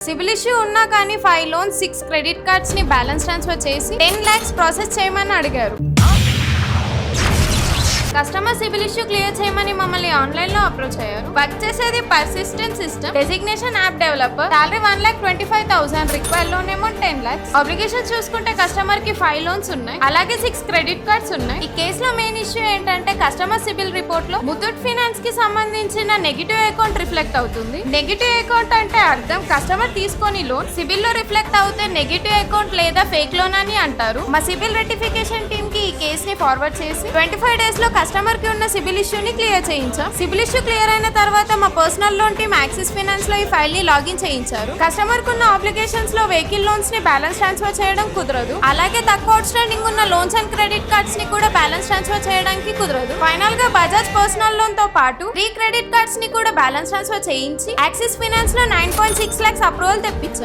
CIBIL issue ఉన్నా కానీ 5 loans 6 credit cards ని బ్యాలెన్స్ ట్రాన్స్ఫర్ చేసి 10 lakhs ప్రాసెస్ చేయమని అడిగారు. కస్టమర్ సిబిల్ ఇష్యూ క్లియర్ చేయమని మమ్మల్ని ఆన్లైన్ లో అప్రోచ్ అయ్యారు. వర్క్ చేసేది persistent system, designation app developer, salary 1,25,000, required loan amount 10 lakhs. Application చూసుకుంటే కస్టమర్ కి 5 లోన్స్ ఉన్నాయి, అలాగే 6 క్రెడిట్ కార్డ్స్ ఉన్నాయి. ఈ కేసులో మెయిన్ ఇష్యూ ఏంటంటే కస్టమర్ సిబిల్ రిపోర్ట్ లో ముతూట్ ఫైనాన్స్ కి సంబంధించిన నెగిటివ్ అకౌంట్ రిఫ్లెక్ట్ అవుతుంది. నెగిటివ్ అకౌంట్ అంటే అర్థం కస్టమర్ తీసుకొని లోన్ సిబిల్ లో రిఫ్లెక్ట్ అవుతే నెగిటివ్ అకౌంట్ లేదా ఫేక్ లోన్ అని అంటారు. మా సిబిల్ రెక్టిఫికేషన్ టీమ్ కి ఈ కేస్ ని ఫార్వర్డ్ చేసి 25 days లో కస్టమర్ కి ఉన్న సిబిల్ ఇష్యూని క్లియర్ చేయించాం. సిబిల్ ఇష్యూ క్లియర్ అయిన తర్వాత మా personal loan team axis finance లో ఈ ఫైల్ ని లాగిన్ చేయించారు. కస్టమర్ కున్న అప్లికేషన్స్ లో వెహికల్ లోన్స్ ని బ్యాలెన్స్ ట్రాన్స్ఫర్ చేయడం కుదరదు, అలాగే తక్కువ అవుట్ స్టాండింగ్ ఉన్న లోన్స్ అండ్ క్రెడిట్ కార్డ్స్ ని కూడా బ్యాలెన్స్ ట్రాన్స్ఫర్ చేయడానికి కుదరదు. ఫైనల్ గా బజాజ్ పర్సనల్ లోన్ తో పాటు 3 క్రెడిట్ కార్డ్స్ ని కూడా బ్యాలెన్స్ ట్రాన్స్ఫర్ చేయించి యాక్సిస్ ఫైనాన్స్ లో 9.6 lakhs అప్రూవల్ తెప్పించాం.